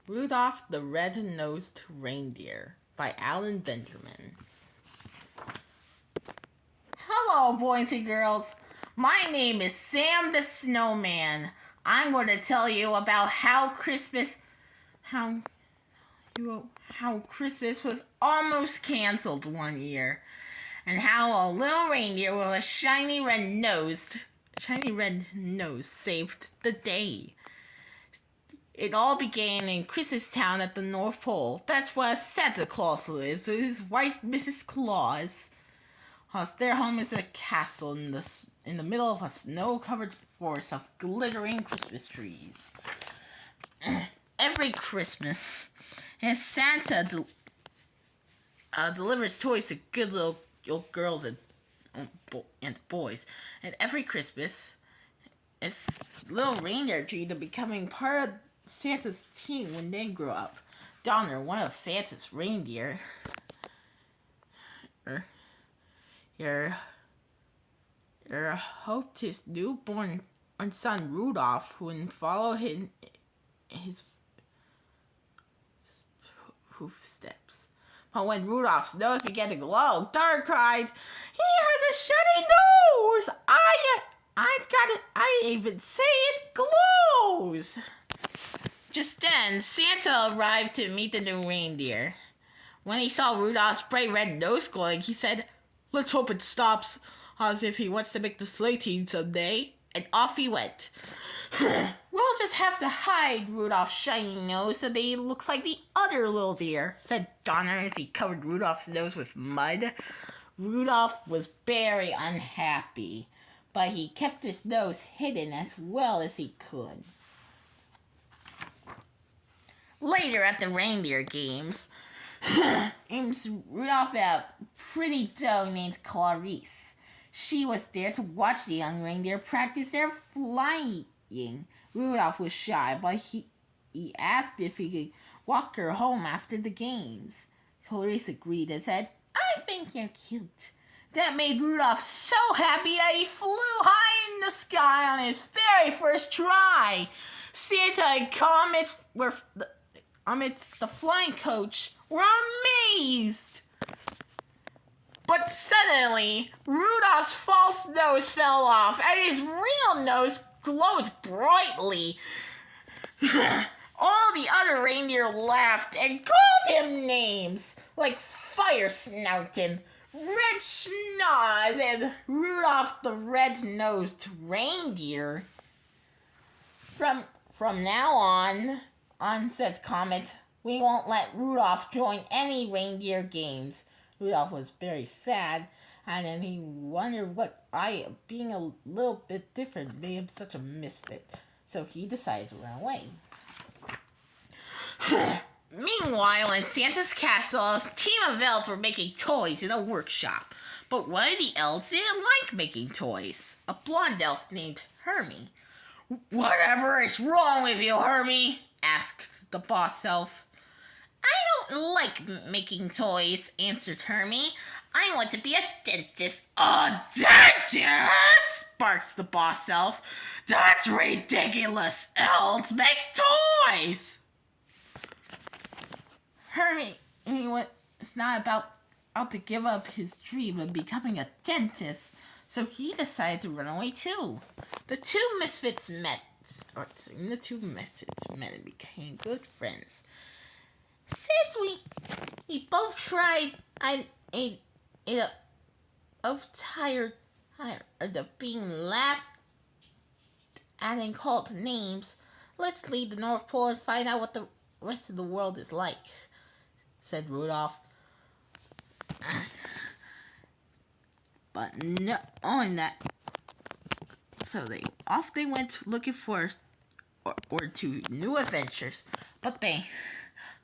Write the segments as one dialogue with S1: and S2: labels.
S1: Rudolph the Red-Nosed Reindeer by Alan Benjamin. Hello, boys and girls. My name is Sam the Snowman. I'm going to tell you about how Christmas was almost canceled one year, and how a little reindeer with a shiny red nose saved the day. It all began in Christmastown at the North Pole. That's where Santa Claus lives with his wife, Mrs. Claus. Their home is a castle in the middle of a snow-covered forest of glittering Christmas trees. Every Christmas, as Santa delivers toys to good little girls and boys, and every Christmas, as little reindeer dreamed of becoming part of Santa's team when they grew up. Donner, one of Santa's reindeer, hoped his newborn son Rudolph wouldn't follow his footsteps. But when Rudolph's nose began to glow, Donner cried, "He has a shiny nose! I even say it glows!" Just then, Santa arrived to meet the new reindeer. When he saw Rudolph's bright red nose glowing, he said, "Let's hope it stops," as if he wants to make the sleigh team someday. And off he went. "We'll just have to hide Rudolph's shiny nose so that he looks like the other little deer," said Donner as he covered Rudolph's nose with mud. Rudolph was very unhappy, but he kept his nose hidden as well as he could. Later at the reindeer games, Rudolph met a pretty dog named Clarice. She was there to watch the young reindeer practice their flying. Rudolph was shy, but he asked if he could walk her home after the games. Clarice agreed and said, "I think you're cute." That made Rudolph so happy that he flew high in the sky on his very first try. Santa and Comet amidst the flying coach were amazed. But suddenly, Rudolph's false nose fell off and his real nose glowed brightly. All the other reindeer laughed and called him names like Fire Snout and Red Schnoz and Rudolph the Red-Nosed Reindeer. From now on, said Comet, "we won't let Rudolph join any reindeer games." Rudolph was very sad, and then he wondered what being a little bit different made him such a misfit. So he decided to run away. Meanwhile, in Santa's castle, a team of elves were making toys in a workshop. But one of the elves didn't like making toys. A blonde elf named Hermie. "Whatever is wrong with you, Hermie?" asked the boss elf. "I don't like making toys," answered Hermie. "I want to be a dentist." "A dentist?" barked the boss elf. "That's ridiculous. Elves make toys." Hermie was not about to give up his dream of becoming a dentist, so he decided to run away too. The two misfits met and became good friends. Since we both tried tired of being laughed at and called names, let's leave the North Pole and find out what the rest of the world is like, said Rudolph. But no, on that, so they went looking for to new adventures. But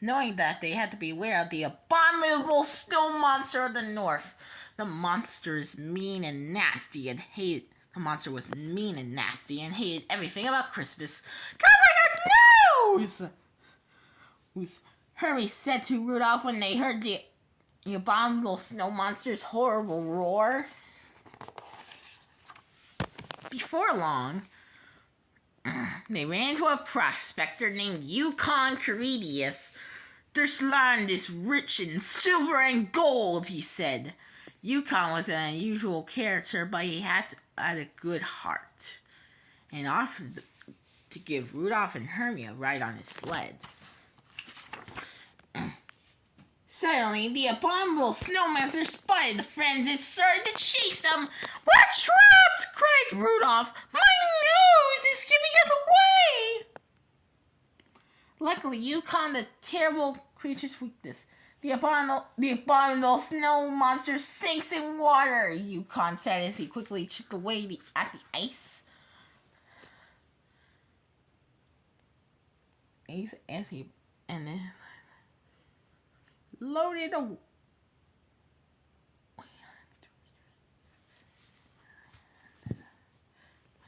S1: knowing that they had to beware of the abominable snow monster of the north. The monster was mean and nasty and hated everything about Christmas. "Cover your nose!" Hermie said to Rudolph when they heard the abominable snow monster's horrible roar. Before long, They ran into a prospector named Yukon Caridius. "This land is rich in silver and gold," he said. Yukon was an unusual character, but he had a good heart, and offered to give Rudolph and Hermie a ride on his sled. Suddenly, the abominable snowmonster spotted the friends and started to chase them. "We're trapped!" cried Rudolph. "My nose is giving us away!" Luckily, Yukon, the terrible creature's weakness. The abominable snow monster sinks in water," Yukon said as he quickly chipped away at the ice. And then loaded a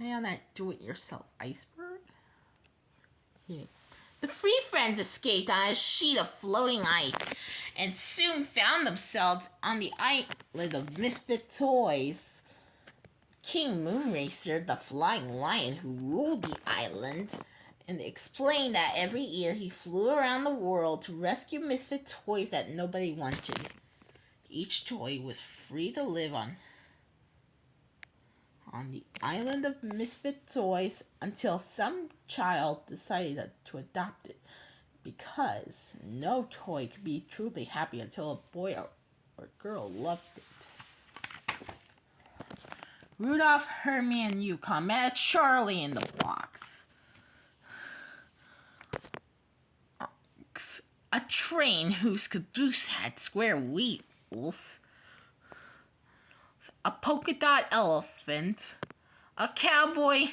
S1: on that do-it-yourself iceberg. Yeah. The three friends escaped on a sheet of floating ice and soon found themselves on the island of misfit toys. King Moonracer, the flying lion who ruled the island, and explained that every year he flew around the world to rescue misfit toys that nobody wanted. Each toy was free to live on the island of misfit toys until some child decided to adopt it, because no toy could be truly happy until a boy or girl loved it. Rudolph, Hermie, and Yukon met Charlie in the box. A train whose caboose had square wheels, a polka dot elephant, a cowboy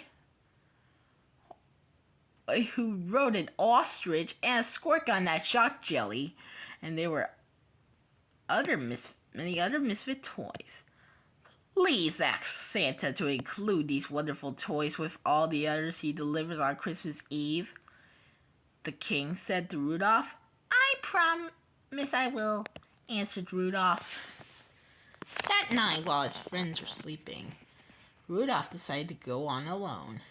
S1: who rode an ostrich, and a squirt gun that shot jelly, and there were many other misfit toys. "Please ask Santa to include these wonderful toys with all the others he delivers on Christmas Eve," the king said to Rudolph. "I promise I will," answered Rudolph. That night, while his friends were sleeping, Rudolph decided to go on alone.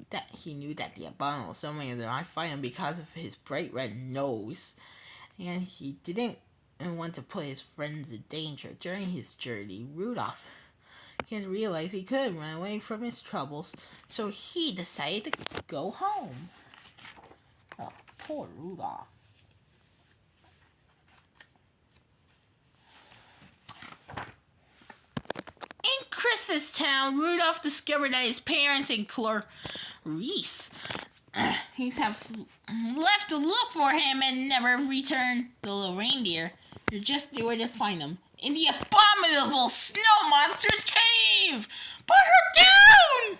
S1: That he knew that the abominable snowman might find him because of his bright red nose, and he didn't want to put his friends in danger. During his journey, Rudolph began to realize he couldn't run away from his troubles, so he decided to go home. Oh, poor Rudolph. In Christmastown, Rudolph discovered that his parents and Clarice have left to look for him and never returned. The little reindeer are just nowhere to find them. In the abominable snow monster's cave! "Put her down!"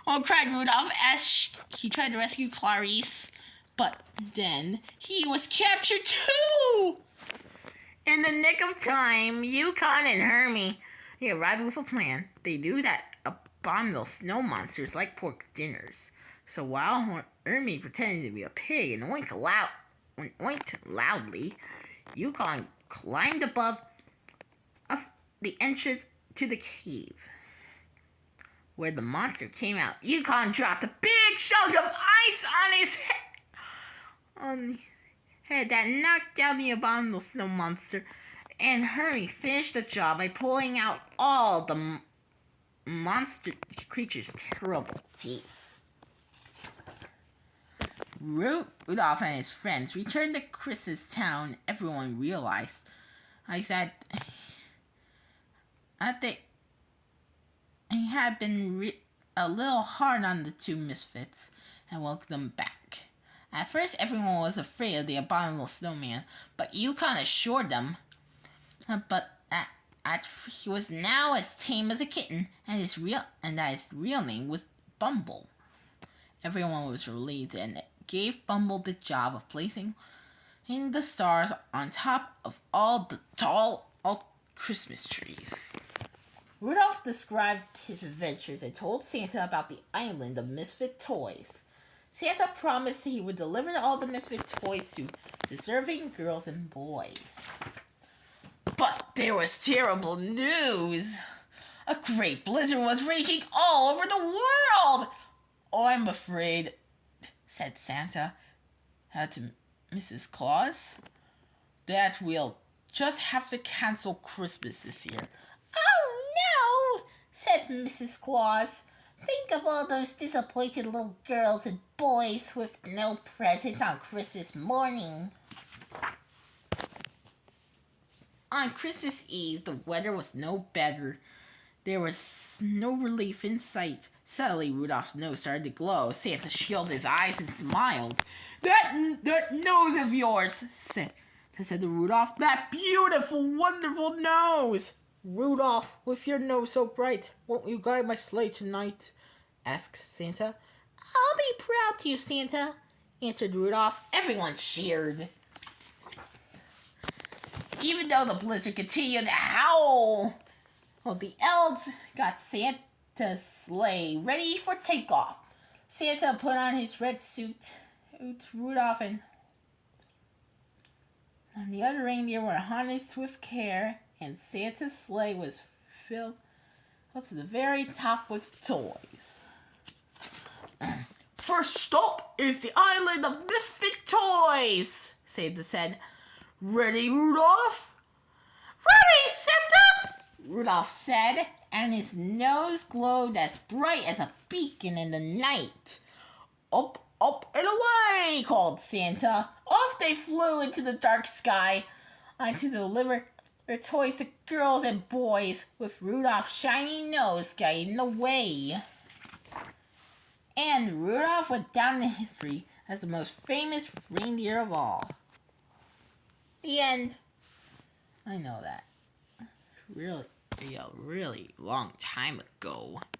S1: Oh, cried Rudolph as he tried to rescue Clarice. But then he was captured too! In the nick of time, Yukon and Hermie arrived with a plan. They knew that abominable snow monsters like pork dinners. So while Hermie pretended to be a pig and oinked loudly, Yukon climbed above the entrance to the cave. Where the monster came out, Yukon dropped a big chunk of ice on his head that knocked down the abominable snow monster, and Hermie finished the job by pulling out all the monster creature's terrible teeth. Rudolph and his friends returned to Christmastown. Everyone realized that he had been a little hard on the two misfits and welcomed them back. At first, everyone was afraid of the abominable snowman, but Yukon assured them he was now as tame as a kitten, and that his real name was Bumble. Everyone was relieved and gave Bumble the job of placing the stars on top of all the tall Christmas trees. Rudolph described his adventures and told Santa about the island of misfit toys. Santa promised he would deliver all the misfit toys to deserving girls and boys. But there was terrible news. A great blizzard was raging all over the world. Oh, I'm afraid said Santa to Mrs. Claus, "that we'll just have to cancel Christmas this year." "Oh no," said Mrs. Claus. "Think of all those disappointed little girls and boys with no presents on Christmas morning." On Christmas Eve, the weather was no better. There was no relief in sight. Suddenly, Rudolph's nose started to glow. Santa shielded his eyes and smiled. That nose of yours," said to Rudolph. "That beautiful, wonderful nose." "Rudolph, with your nose so bright, won't you guide my sleigh tonight?" asked Santa. "I'll be proud to, Santa," answered Rudolph. Everyone cheered. Even though the blizzard continued to howl, the elves got Santa's sleigh ready for takeoff. Santa put on his red suit. Rudolph and the other reindeer were harnessed with care, and Santa's sleigh was filled to the very top with toys. "First stop is the island of misfit toys," Santa said. "Ready, Rudolph?" "Ready, Santa!" Rudolph said, and his nose glowed as bright as a beacon in the night. "Up, up, and away!" called Santa. Off they flew into the dark sky to deliver their toys to girls and boys, with Rudolph's shiny nose guiding the way. And Rudolph went down in history as the most famous reindeer of all. The end. I know that. Really long time ago.